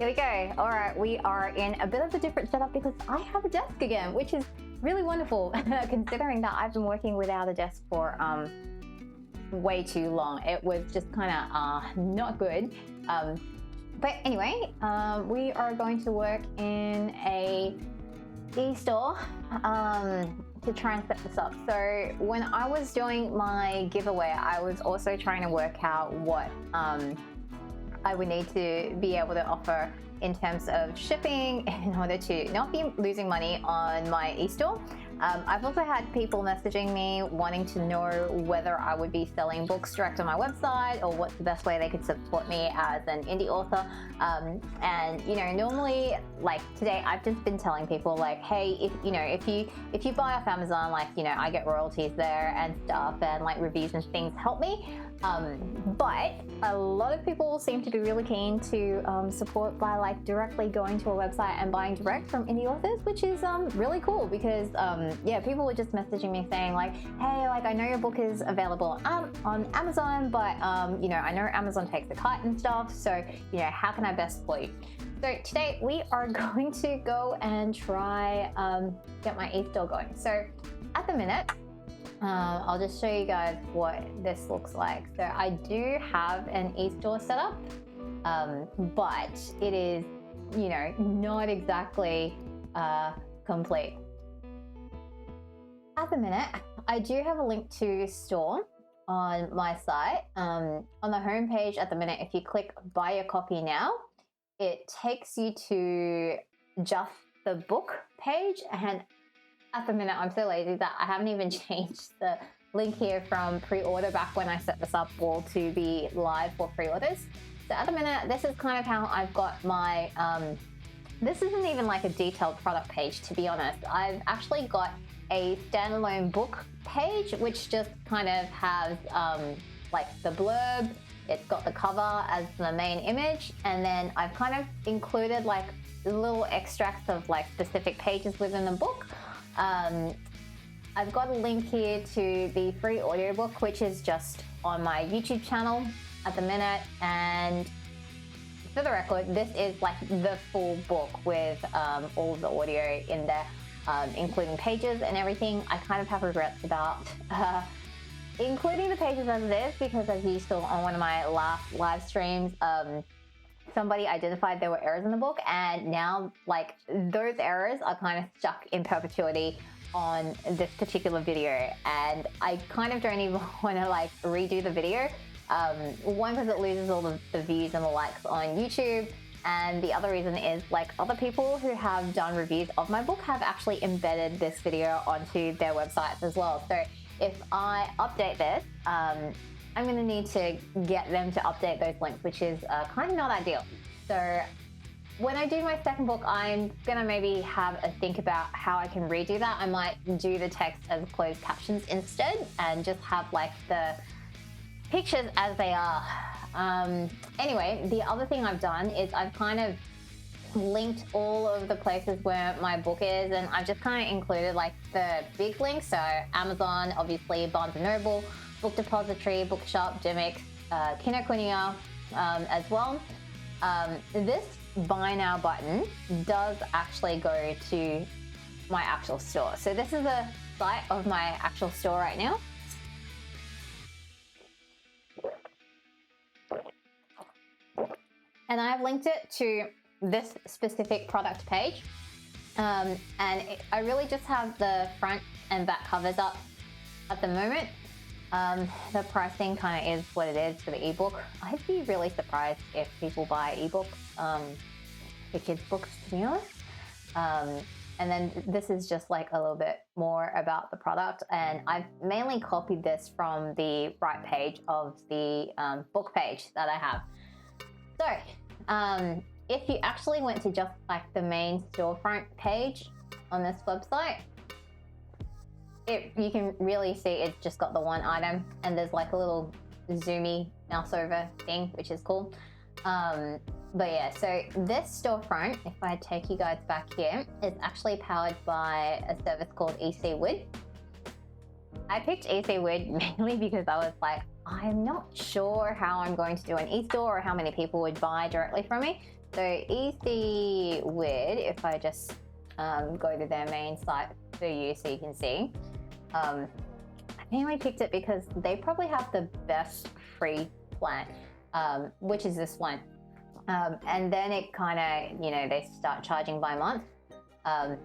Here we go. All right, we are in a bit of a different setup because I have a desk again, which is really wonderful considering that I've been working without a desk for way too long. It was just kind of not good. But anyway, we are going to work in a e-store to try and set this up. So when I was doing my giveaway, I was also trying to work out what I would need to be able to offer in terms of shipping in order to not be losing money on my e-store. I've also had people messaging me wanting to know whether I would be selling books direct on my website or what's the best way they could support me as an indie author. And you know, normally, like today, I've just been telling people like, hey, if you buy off Amazon, like, you know, I get royalties there and stuff, and like reviews and things help me. But a lot of people seem to be really keen to support by like directly going to a website and buying direct from indie authors, which is really cool because yeah, people were just messaging me saying like, hey, like I know your book is available on Amazon, but you know, I know Amazon takes a cut and stuff, so you know, how can I best support you? So today we are going to go and try get my e-store going. So at the minute, I'll just show you guys what this looks like. So I do have an e-store set up, but it is, you know, not exactly complete. At the minute, I do have a link to store on my site. On the home page at the minute, if you click buy a copy now, it takes you to just the book page, and at the minute, I'm so lazy that I haven't even changed the link here from pre-order back when I set this up all to be live for pre-orders. So at the minute, this is kind of how I've got my, this isn't even like a detailed product page, to be honest. I've actually got a standalone book page, which just kind of has like the blurb. It's got the cover as the main image. And then I've kind of included like little extracts of like specific pages within the book. I've got a link here to the free audiobook, which is just on my YouTube channel at the minute. And for the record, this is like the full book with all of the audio in there, including pages and everything. I kind of have regrets about including the pages as it is, because as you saw on one of my last live streams, somebody identified there were errors in the book, and now like those errors are kind of stuck in perpetuity on this particular video, and I kind of don't even want to like redo the video. One, because it loses all the views and the likes on YouTube, and the other reason is like other people who have done reviews of my book have actually embedded this video onto their websites as well. So if I update this, I'm going to need to get them to update those links, which is kind of not ideal. So when I do my second book, I'm going to maybe have a think about how I can redo that. I might do the text as closed captions instead and just have like the pictures as they are. Anyway, the other thing I've done is I've kind of linked all of the places where my book is, and I've just kind of included like the big links. So Amazon, obviously, Barnes & Noble, Book Depository, Bookshop, Dymocks, Kinokuniya as well. This buy now button does actually go to my actual store. So this is a site of my actual store right now. And I've linked it to this specific product page. I really just have the front and back covers up at the moment. The pricing kind of is what it is for the ebook. I'd be really surprised if people buy ebooks for kids' books, to be honest. And then this is just like a little bit more about the product, and I've mainly copied this from the right page of the book page that I have. So if you actually went to just like the main storefront page on this website, you can really see it's just got the one item, and there's like a little zoomy mouse over thing, which is cool. But yeah, so this storefront, if I take you guys back here, is actually powered by a service called Ecwid. I picked Ecwid mainly because I was like, I'm not sure how I'm going to do an e-store or how many people would buy directly from me. So Ecwid, if I just go to their main site for you so you can see, I mainly picked it because they probably have the best free plan, which is this one. And then it kind of, you know, they start charging by month. And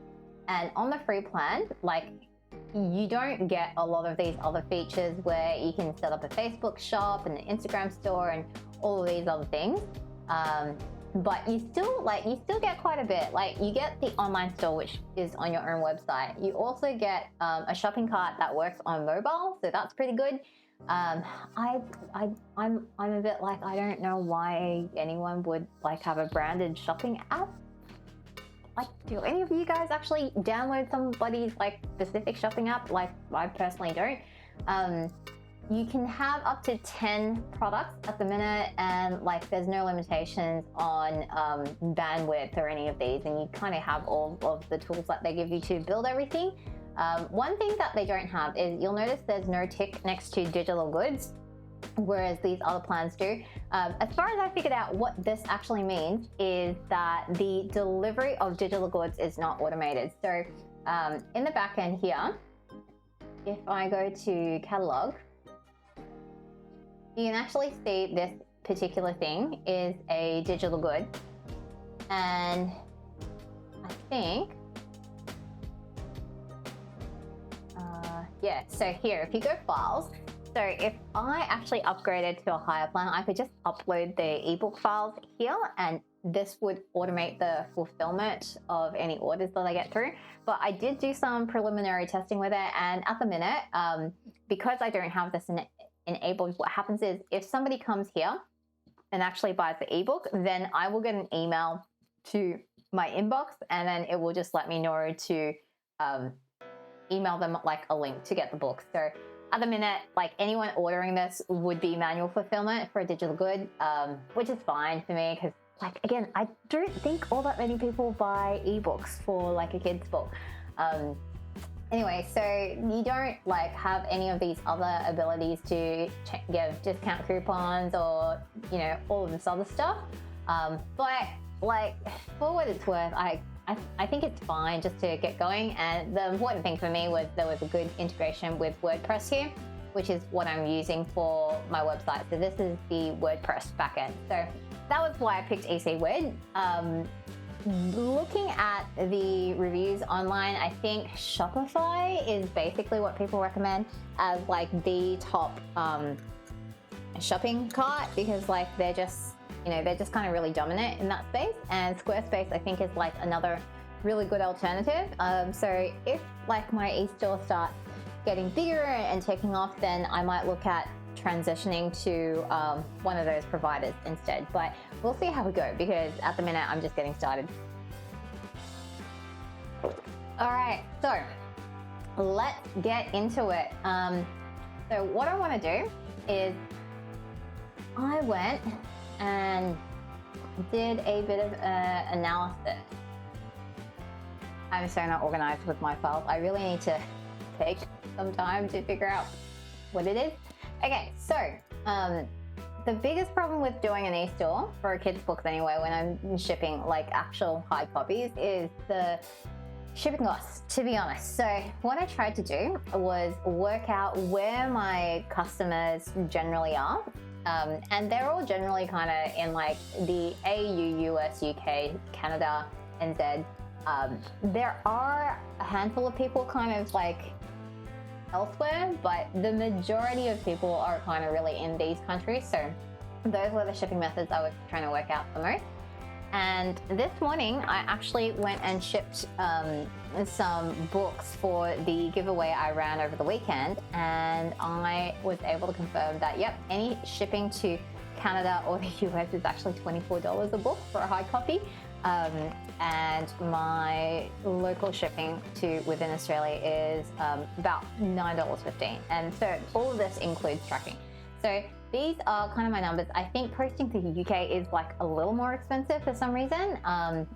on the free plan, like, you don't get a lot of these other features where you can set up a Facebook shop and an Instagram store and all of these other things. But you still get quite a bit. Like, you get the online store, which is on your own website. You also get a shopping cart that works on mobile, so that's pretty good. I'm a bit like, I don't know why anyone would like have a branded shopping app. Like, do any of you guys actually download somebody's like specific shopping app? Like, I personally don't. You can have up to 10 products at the minute, and like, there's no limitations on bandwidth or any of these, and you kind of have all of the tools that they give you to build everything. One thing that they don't have is, you'll notice there's no tick next to digital goods, whereas these other plans do. As far as I figured out, what this actually means is that the delivery of digital goods is not automated. So in the back end here, if I go to catalog, you can actually see this particular thing is a digital good. And I think, yeah, so here, if you go files, so if I actually upgraded to a higher plan, I could just upload the ebook files here, and this would automate the fulfillment of any orders that I get through. But I did do some preliminary testing with it, and at the minute, because I don't have this enabled, what happens is, if somebody comes here and actually buys the ebook, then I will get an email to my inbox, and then it will just let me know to email them like a link to get the book. So at the minute, like, anyone ordering this would be manual fulfillment for a digital good, which is fine for me, because, like, again, I don't think all that many people buy ebooks for like a kid's book. Anyway, so you don't like have any of these other abilities to give discount coupons or, you know, all of this other stuff. But like, for what it's worth, I think it's fine just to get going. And the important thing for me was there was a good integration with WordPress here, which is what I'm using for my website. So this is the WordPress backend. So that was why I picked Ecwid. Looking at the reviews online, I think Shopify is basically what people recommend as like the top shopping cart, because like, they're just, you know, they're just kind of really dominant in that space. And Squarespace, I think, is like another really good alternative. So if like my e-store starts getting bigger and taking off, then I might look at transitioning to one of those providers instead. But we'll see how we go, because at the minute I'm just getting started. All right, so let's get into it. So what I want to do is, I went and did a bit of analysis. I'm so not organized with my files. I really need to take some time to figure out what it is. Okay, so the biggest problem with doing an e-store for a kid's books anyway, when I'm shipping like actual hard copies, is the shipping costs, to be honest. So what I tried to do was work out where my customers generally are. And they're all generally kind of in like the AU, US, UK, Canada, NZ. There are a handful of people kind of like elsewhere, but the majority of people are kind of really in these countries. So those were the shipping methods I was trying to work out the most. And this morning, I actually went and shipped some books for the giveaway I ran over the weekend, and I was able to confirm that, yep, any shipping to Canada or the US is actually $24 a book for a hard copy. And my local shipping to within Australia is about $9.15. And so all of this includes tracking. So these are kind of my numbers. I think posting to the UK is like a little more expensive for some reason, and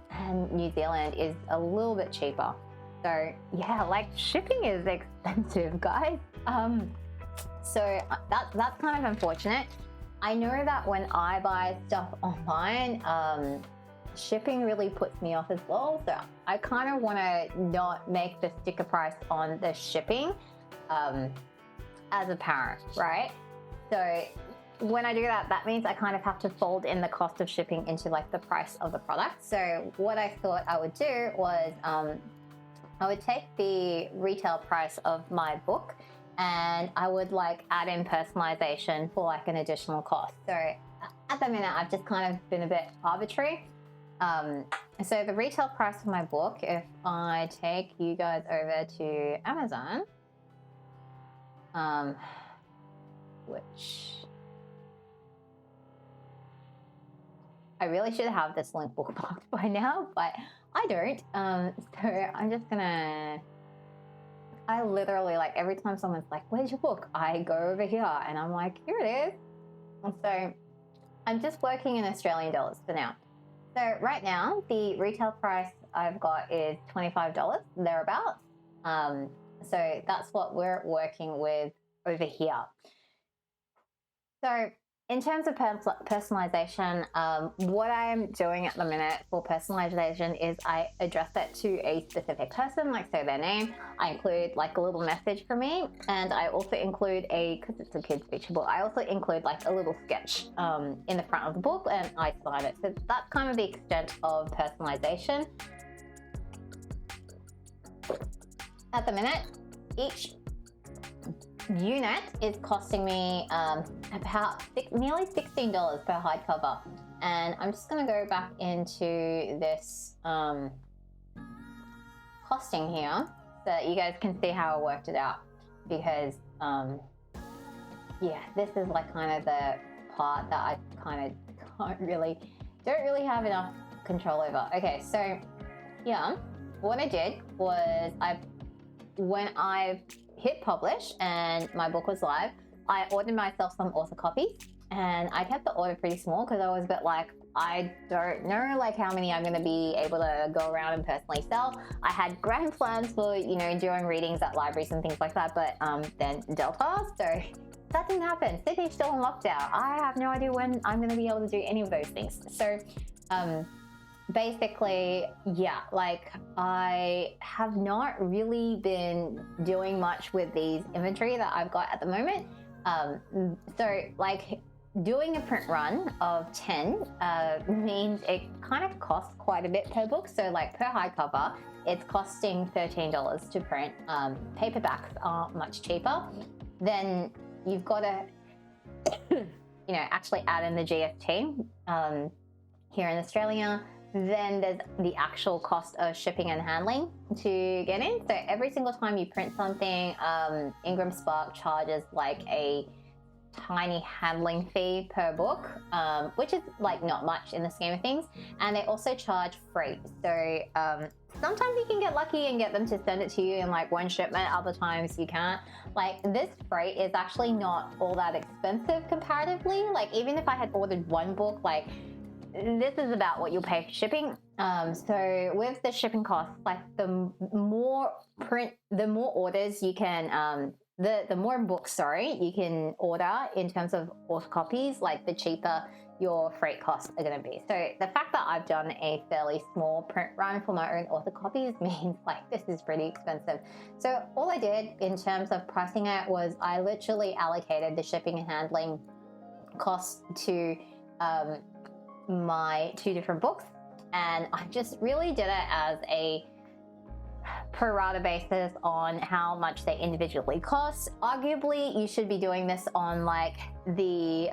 New Zealand is a little bit cheaper. So yeah, like shipping is expensive, guys. So that's kind of unfortunate. I know that when I buy stuff online, shipping really puts me off as well. So I kind of want to not make the sticker price on the shipping as apparent, right? So when I do that, that means I kind of have to fold in the cost of shipping into like the price of the product. So what I thought I would do was I would take the retail price of my book and I would like add in personalization for like an additional cost. So at the minute, I've just kind of been a bit arbitrary. So the retail price of my book, if I take you guys over to Amazon, which I really should have this link bookmarked by now, but I don't. So I'm just gonna, I literally, like, every time someone's like, where's your book? I go over here and I'm like, here it is. And so I'm just working in Australian dollars for now. So right now, the retail price I've got is $25, thereabouts. So that's what we're working with over here. So in terms of personalization, what I'm doing at the minute for personalization is I address it to a specific person, like say their name. I include like a little message for me, and I also include because it's a kid's feature book, I also include like a little sketch in the front of the book, and I sign it. So that's kind of the extent of personalization. At the minute, each unit is costing me about nearly $16 per hardcover, and I'm just going to go back into this costing here so that you guys can see how I worked it out, because yeah, this is like kind of the part that I kind of don't really have enough control over. Okay, so yeah, what I did was when I hit publish and my book was live, I ordered myself some author copies, and I kept the order pretty small because I was a bit like, I don't know like how many I'm going to be able to go around and personally sell. I had grand plans for, you know, doing readings at libraries and things like that, but then Delta, so that didn't happen. Sydney's still in lockdown. I have no idea when I'm going to be able to do any of those things. So basically, yeah, like I have not really been doing much with these inventory that I've got at the moment. So like doing a print run of 10 means it kind of costs quite a bit per book. So like per hardcover, it's costing $13 to print. Paperbacks are much cheaper. Then you've got to, you know, actually add in the GST here in Australia. Then there's the actual cost of shipping and handling to get in. So every single time you print something, Ingram Spark charges like a tiny handling fee per book, which is like not much in the scheme of things. And they also charge freight. So sometimes you can get lucky and get them to send it to you in like one shipment, other times you can't. Like this freight is actually not all that expensive comparatively. Like even if I had ordered one book, like this is about what you'll pay for shipping. So with the shipping costs, like the more orders you can, the more books, you can order in terms of author copies, like the cheaper your freight costs are going to be. So the fact that I've done a fairly small print run for my own author copies means like this is pretty expensive. So all I did in terms of pricing it was I literally allocated the shipping and handling costs to my two different books, and I just really did it as a pro rata basis on how much they individually cost. Arguably, you should be doing this on like the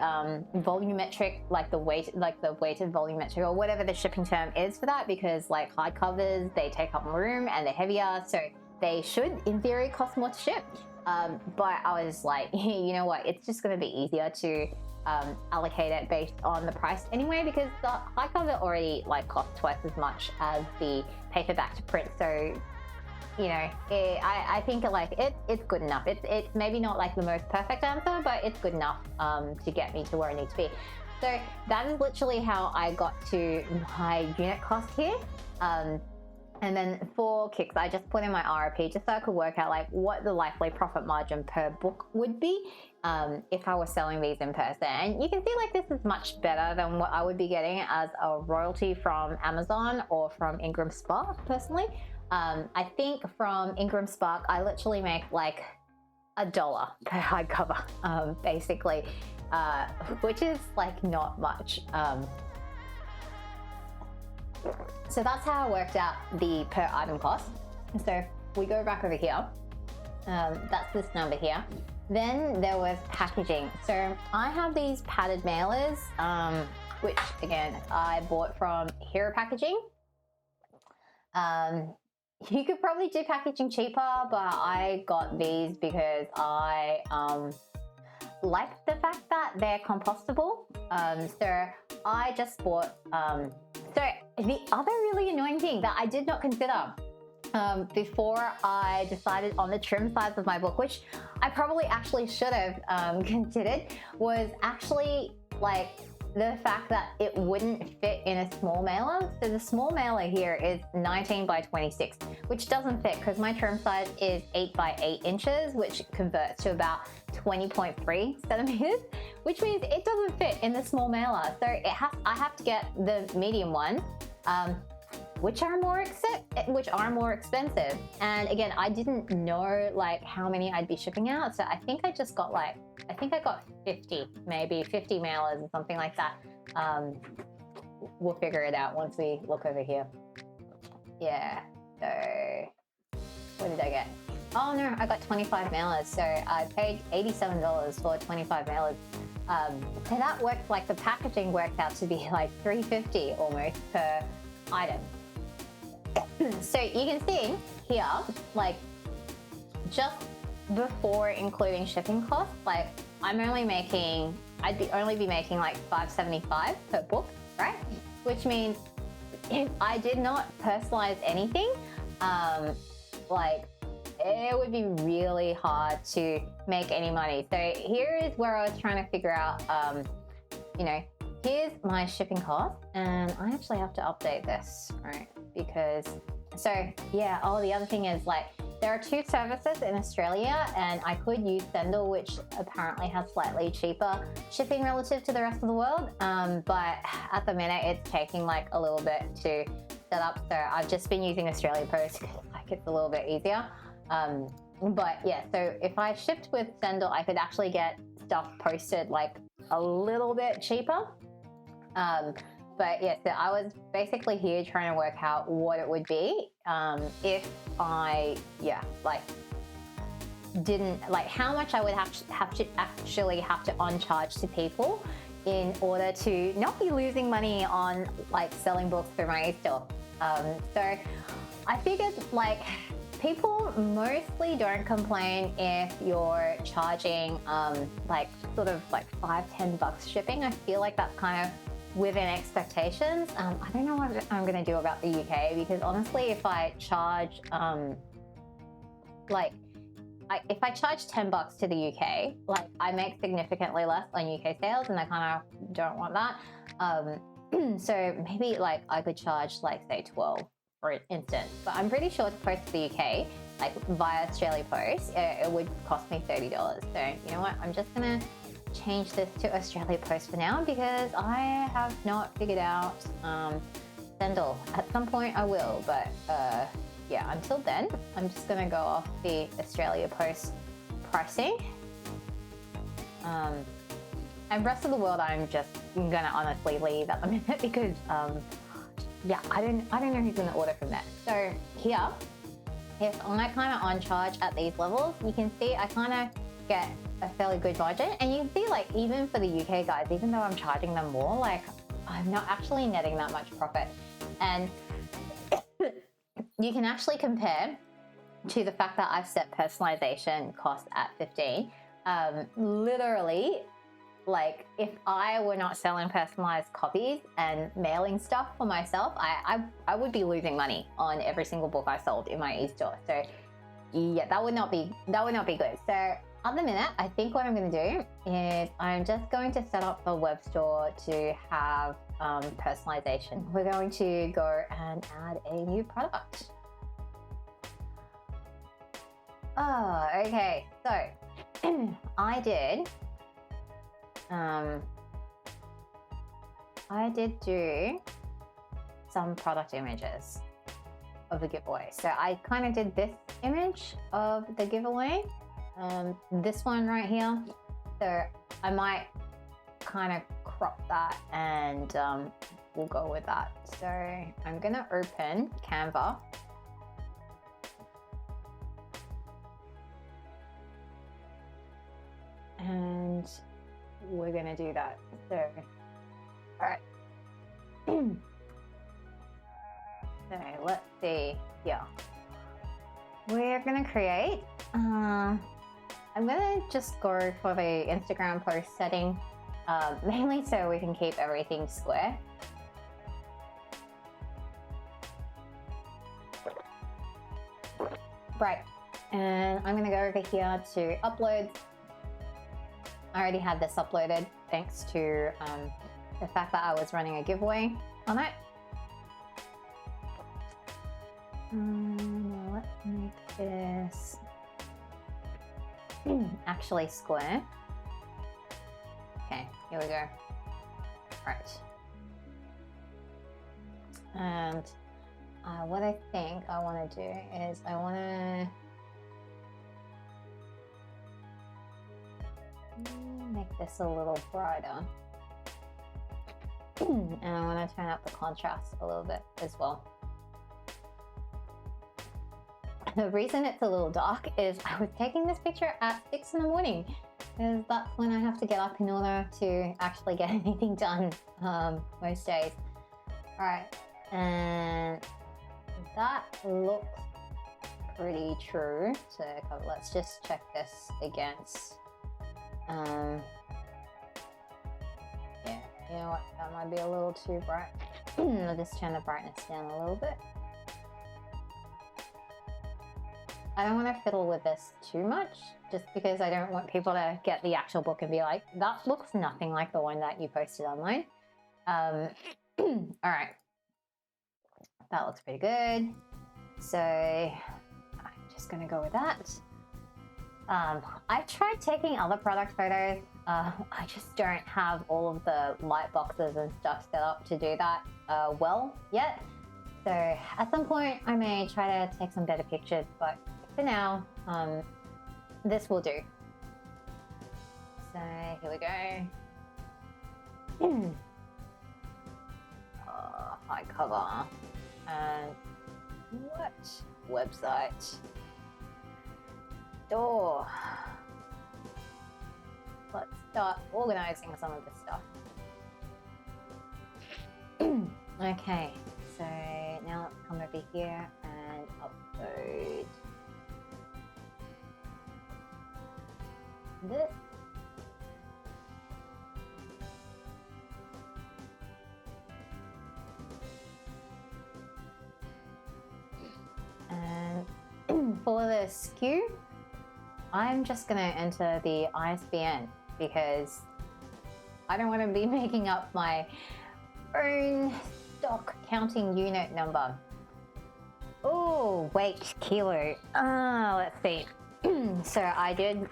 volumetric, like the weighted volumetric, or whatever the shipping term is for that, because like hardcovers, they take up more room and they're heavier, so they should in theory cost more to ship. But I was like, you know what, it's just going to be easier to allocate it based on the price anyway, because the hardcover already like costs twice as much as the paperback to print. So, you know, I think like it's good enough. It's maybe not like the most perfect answer, but it's good enough to get me to where I need to be. So that is literally how I got to my unit cost here. And then for kicks, I just put in my RRP just so I could work out like what the likely profit margin per book would be if I was selling these in person. And you can see like this is much better than what I would be getting as a royalty from Amazon or from Ingram Spark personally. I think from Ingram Spark, I literally make like $1 per hardcover, basically, which is like not much. So that's how I worked out the per item cost. So we go back over here. That's this number here. Then there was packaging. So I have these padded mailers, which again, I bought from Hero Packaging. You could probably do packaging cheaper, but I got these because I like the fact that they're compostable. So I just bought, so the other really annoying thing that I did not consider before I decided on the trim size of my book, which I probably actually should have considered, was actually like the fact that it wouldn't fit in a small mailer. So the small mailer here is 19 by 26, which doesn't fit because my trim size is 8 by 8 inches, which converts to about 20.3 centimeters, which means it doesn't fit in the small mailer. So I have to get the medium one, which are more expensive. And again, I didn't know like how many I'd be shipping out. So I think I just got like, I got 50, maybe 50 mailers or something like that. We'll figure it out once we look over here. Yeah, so what did I get? Oh no, I got 25 mailers. So I paid $87 for 25 mailers. So that worked, like the packaging worked out to be like $3.50 almost per item. So you can see here, like just before including shipping costs, like I'd only be making like $5.75 per book, right? Which means if I did not personalize anything, like it would be really hard to make any money. So here is where I was trying to figure out, you know, here's my shipping cost, and I actually have to update this, right? Because, so yeah, the other thing is like, there are 2 services in Australia, and I could use Sendle, which apparently has slightly cheaper shipping relative to the rest of the world. But at the minute, it's taking like a little bit to set up. So I've just been using Australia Post because like it's a little bit easier. But yeah, so if I shipped with Sendle, I could actually get stuff posted like a little bit cheaper. But yeah, so I was basically here trying to work out what it would be if I, didn't, like how much I would have to actually have to on-charge to people in order to not be losing money on like selling books through my e-store. So I figured like people mostly don't complain if you're charging like sort of like $5-10 shipping. I feel like that's kind of within expectations. I don't know what I'm going to do about the UK, because honestly, if I charge if I charge $10 to the UK, like I make significantly less on UK sales, and I kind of don't want that. So maybe like I could charge like say 12 for instance, but I'm pretty sure to post to the UK, like via Australia Post, it would cost me $30. So you know what, I'm just gonna change this to Australia Post for now, because I have not figured out Sendle. At some point I will, but yeah, until then, I'm just gonna go off the Australia Post pricing. And rest of the world, I'm just gonna honestly leave at the minute, because yeah, I don't know who's gonna order from that. So here, if I kind of on charge at these levels, you can see I kind of get a fairly good margin. And you can see like even for the UK guys, even though I'm charging them more, like I'm not actually netting that much profit. And you can actually compare to the fact that I've set personalization cost at 15. Literally, like if I were not selling personalized copies and mailing stuff for myself, I would be losing money on every single book I sold in my e-store. So yeah, that would not be good. So at the minute, I think what I'm going to do is I'm just going to set up the web store to have personalization. We're going to go and add a new product. Oh, okay. So I did do some product images of the giveaway. So I kind of did this image of the giveaway, this one right here. So I might kind of crop that and we'll go with that. So I'm gonna open Canva. And we're gonna do that. So, all right. So let's see here. We're gonna create, I'm gonna just go for the Instagram post setting, mainly so we can keep everything square. Right, and I'm gonna go over here to uploads. I already had this uploaded thanks to the fact that I was running a giveaway on it. Now let's make this actually square. Okay, here we go. Right. And what I think I want to do is I want to make this a little brighter. And I want to turn up the contrast a little bit as well. The reason it's a little dark is I was taking this picture at 6 in the morning, because that's when I have to get up in order to actually get anything done most days. All right, and that looks pretty true. So let's just check this against. Yeah, you know what? That might be a little too bright. I'll just turn the brightness down a little bit. I don't want to fiddle with this too much, just because I don't want people to get the actual book and be like, that looks nothing like the one that you posted online. All right, that looks pretty good. So I'm just gonna go with that. I've tried taking other product photos. I just don't have all of the light boxes and stuff set up to do that well yet. So at some point I may try to take some better pictures, but for now, this will do. So here we go. High cover. And what website? Door. Let's start organizing some of this stuff. Okay, so now let's come over here and upload this. And for the SKU, I'm just going to enter the ISBN because I don't want to be making up my own stock counting unit number. Oh, weight, kilo. Let's see. So I did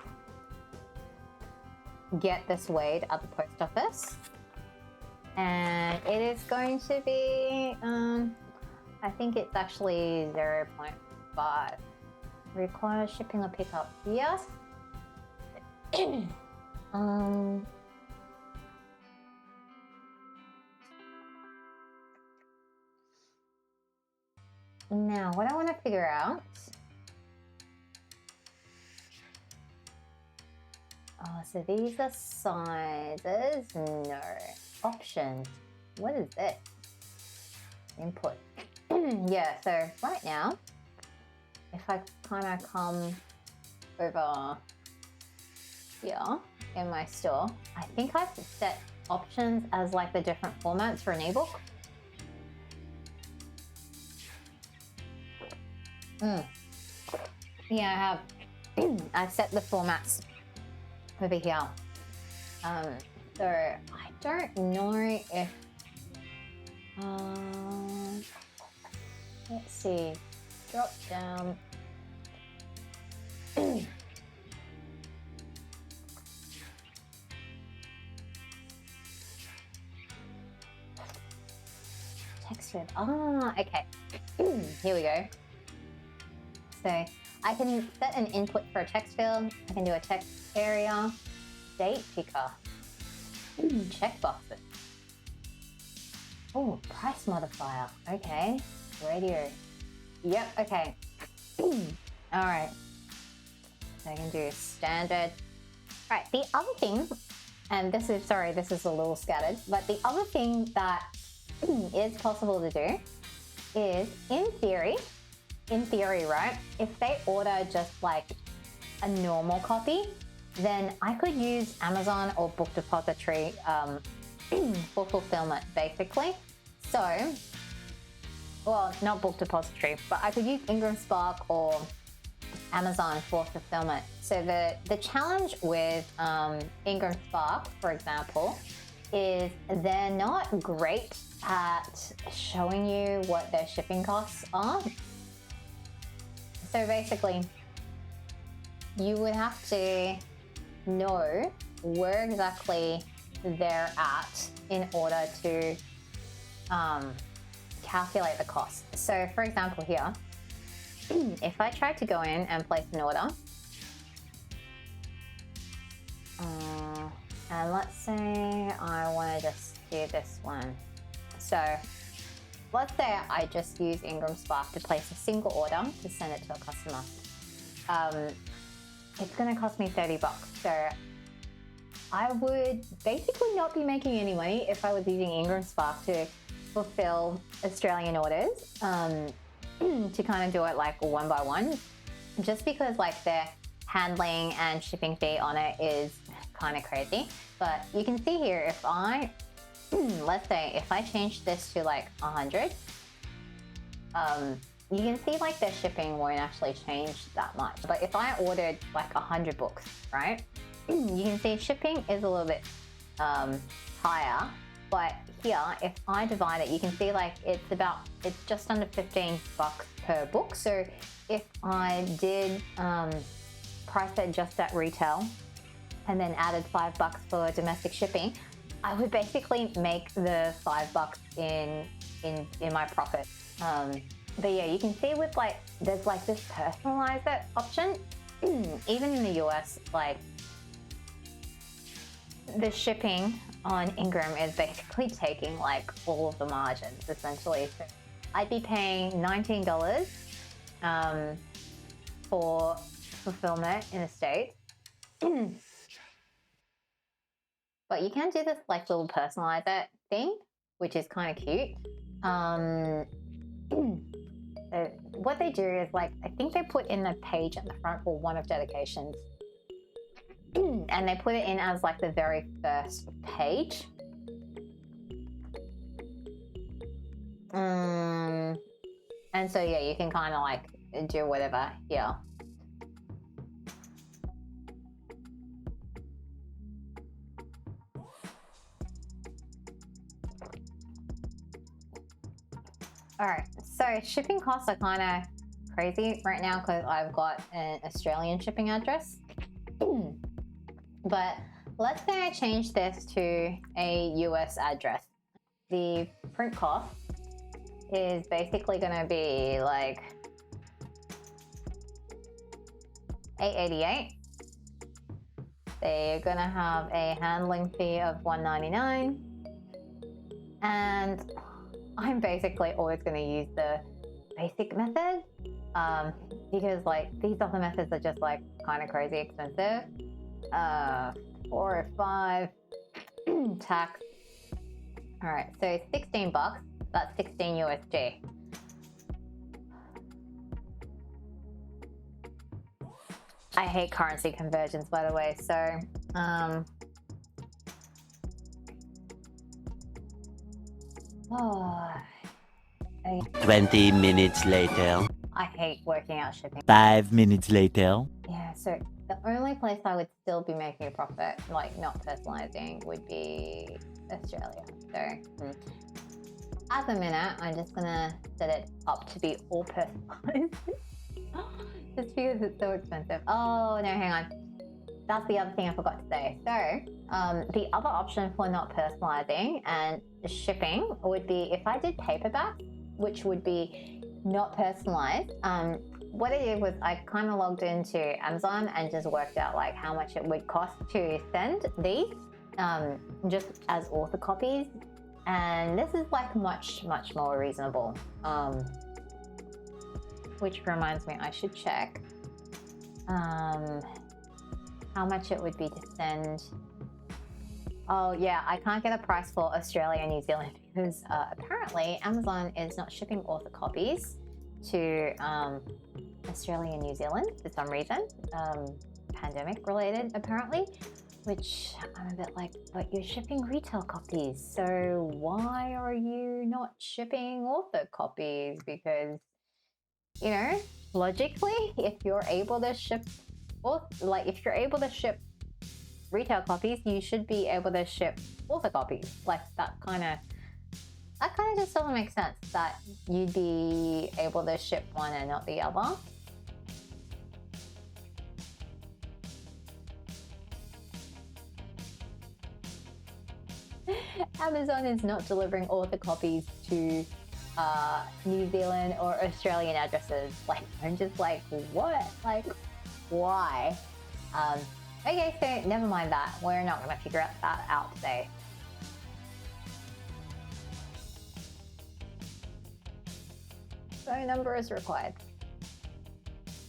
get this weighed at the post office, and it is going to be, I think it's actually 0.5. Requires shipping or pickup. Yes. Now, what I want to figure out. Oh, so these are sizes. No. Options. What is this? Input. Yeah, so right now, if I kind of come over here in my store, I think I've set options as like the different formats for an ebook. Yeah, I have. I've set the formats over here. So I don't know if Let's see. Drop down. Text field. Okay. Here we go. So I can set an input for a text field. I can do a text area, date picker, checkboxes. Oh, price modifier. Okay. Radio. Yep. Okay. All right. So I can do standard. All right. The other thing, and this is a little scattered, but the other thing that is possible to do is, in theory, right? If they order just like a normal copy, then I could use Amazon or Book Depository for fulfillment, basically. So, well, not Book Depository, but I could use Ingram Spark or Amazon for fulfillment. So the challenge with Ingram Spark, for example, is they're not great at showing you what their shipping costs are. So basically, you would have to know where exactly they're at in order to calculate the cost. So for example here, if I try to go in and place an order, and let's say I want to just do this one. So let's say I just use Ingram Spark to place a single order to send it to a customer. It's going to cost me $30. So I would basically not be making any money if I was using Ingram Spark to fulfill Australian orders, to kind of do it like one by one, just because like their handling and shipping fee on it is kind of crazy. But you can see here, if I let's say if I change this to like 100, you can see like their shipping won't actually change that much. But if I ordered like 100 books, right, you can see shipping is a little bit higher. But here, if I divide it, you can see like it's just under $15 per book. So if I did price it just at retail and then added $5 for domestic shipping, I would basically make the $5 in my profit. But yeah, you can see with like, there's like this personalize it option. Even in the US, like the shipping on Ingram is basically taking like all of the margins essentially. So I'd be paying $19 for fulfillment in the States. But you can do this like little personalize it thing, which is kind of cute. So what they do is like, I think they put in a page at the front for one of dedications. And they put it in as like the very first page. And so yeah, you can kind of like do whatever here. All right, so shipping costs are kind of crazy right now because I've got an Australian shipping address. But let's say I change this to a US address. The print cost is basically going to be like $8.88. They're going to have a handling fee of $1.99. And I'm basically always going to use the basic method because like these other methods are just like kind of crazy expensive. 4 or 5 tax. All right, so $16. That's 16 USD. I hate currency conversions, by the way. So, oh, 20 minutes later. I hate working out shipping. 5 minutes later. Yeah, so the only place I would still be making a profit, like not personalizing, would be Australia. So at the minute, I'm just gonna set it up to be all personalized. Just because it's so expensive. Oh no, hang on. That's the other thing I forgot to say. So, the other option for not personalizing and shipping would be if I did paperback, which would be not personalized. What I did was I kind of logged into Amazon and just worked out like how much it would cost to send these, just as author copies. And this is like much more reasonable. Which reminds me, I should check how much it would be to send. Oh yeah, I can't get a price for Australia and New Zealand because apparently Amazon is not shipping author copies to Australia and New Zealand for some reason, pandemic related apparently, which I'm a bit like, but you're shipping retail copies, so why are you not shipping author copies? Because, you know, logically, if you're able to ship if you're able to ship retail copies, you should be able to ship author copies. Like that kind of just doesn't make sense that you'd be able to ship one and not the other. Amazon is not delivering author copies to New Zealand or Australian addresses. Like, I'm just like, what? Like, why? Okay, so never mind that. We're not going to figure that out today. Phone number is required.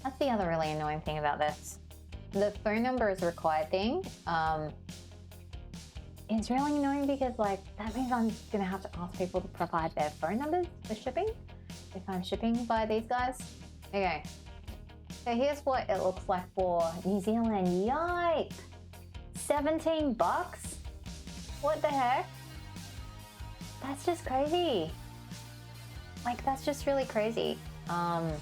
That's the other really annoying thing about this. The phone number is required thing is really annoying because like that means I'm going to have to ask people to provide their phone numbers for shipping if I'm shipping by these guys. Okay. So here's what it looks like for New Zealand. Yikes! 17 bucks? What the heck? That's just crazy. Like, that's just really crazy. And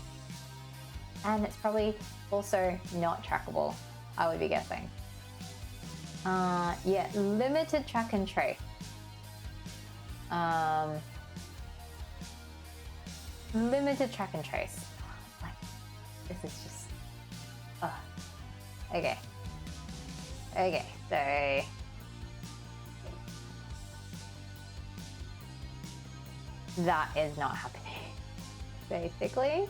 it's probably also not trackable, I would be guessing. Yeah, limited track and trace. Limited track and trace. This is just, okay. Okay, so that is not happening, basically.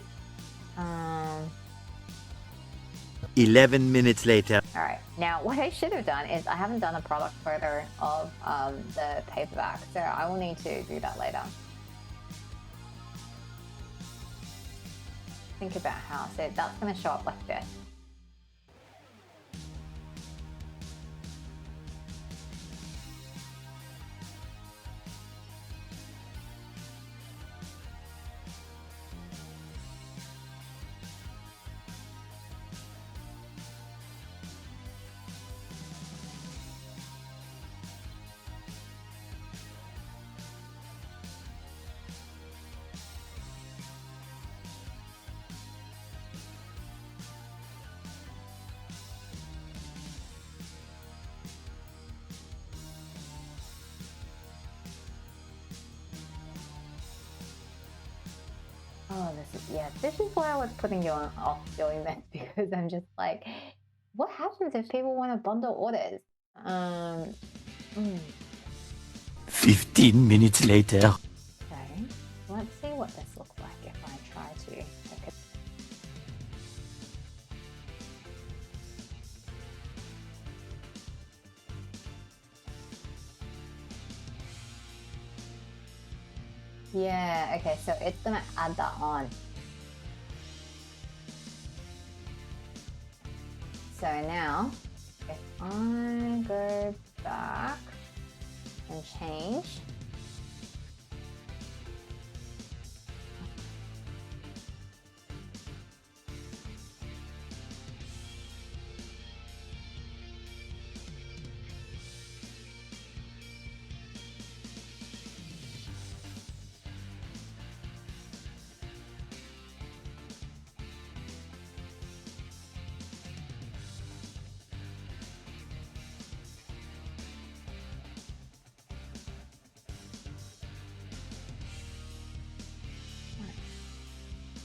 11 minutes later. All right, now what I should have done is I haven't done a product photo of the paperback, so I will need to do that later. Think about how, so that's going to show up like this. Oh, this is why I was putting you off doing this, because I'm just like, what happens if people want to bundle orders? 15 minutes later. Okay, let's see what this looks like if I try to. Okay. Yeah, okay, so it's gonna add that on. So now, if I go back and change,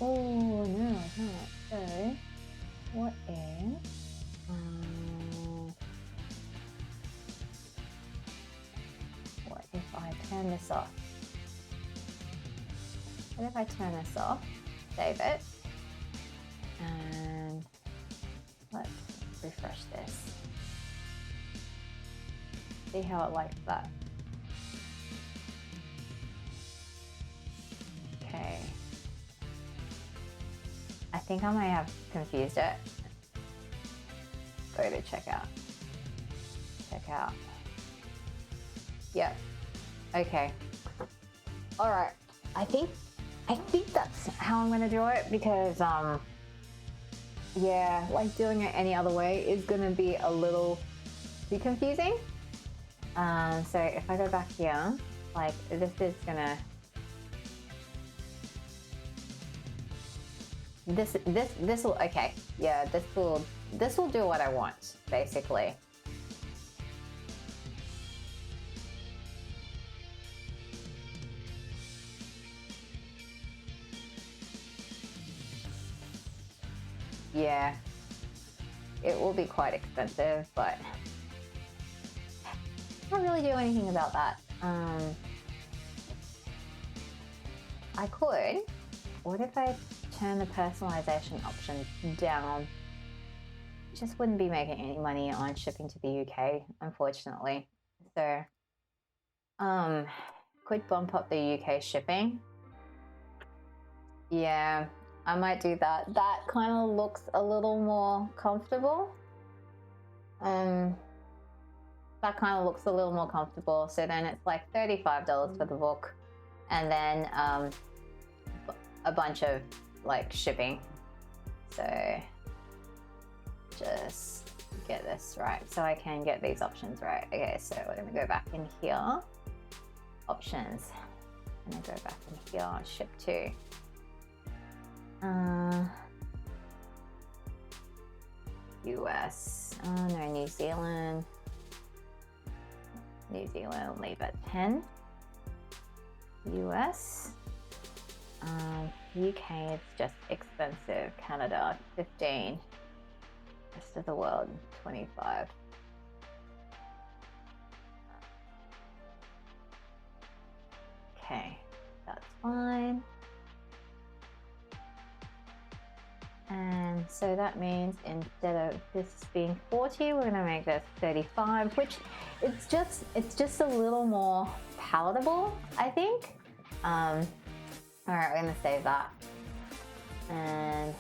Oh no, I can't. So what if I turn this off? What if I turn this off, save it, and let's refresh this. See how it likes that. Okay. I think I might have confused it. Go to checkout. Checkout. Yep. Okay. All right. I think that's how I'm gonna do it because yeah, like doing it any other way is gonna be a little too confusing. So if I go back here, like this is gonna this will okay. Yeah, this will do what I want basically. Yeah, it will be quite expensive, but I can't really do anything about that. I could. What if I turn the personalization option down? Just wouldn't be making any money on shipping to the UK, unfortunately. So, could bump up the UK shipping. Yeah, I might do that. That kind of looks a little more comfortable. That kind of looks a little more comfortable. So then it's like $35 for the book, and then a bunch of like shipping. So just get this right so I can get these options right. Okay, so we're gonna go back in here, options, and then go back in here, ship to. US, no, New Zealand. New Zealand, leave at 10. US. UK is just expensive. Canada, 15. Rest of the world, 25. Okay, that's fine. And so that means instead of this being 40, we're gonna make this 35, which it's just a little more palatable, I think. All right, we're gonna save that and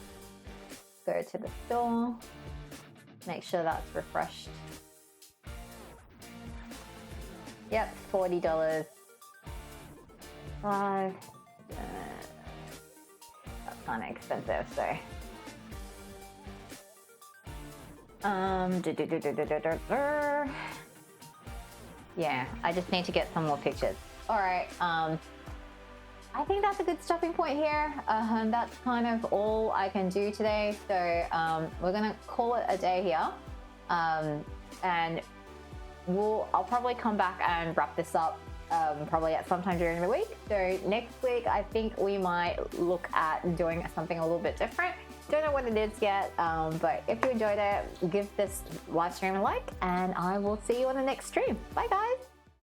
go to the store. Make sure that's refreshed. Yep, $40. That's kind of expensive, so. Yeah, I just need to get some more pictures. All right, I think that's a good stopping point here. That's kind of all I can do today. So we're gonna call it a day here, and I'll probably come back and wrap this up probably at some time during the week. So next week, I think we might look at doing something a little bit different. Don't know what it is yet, but if you enjoyed it, give this live stream a like, and I will see you on the next stream. Bye, guys.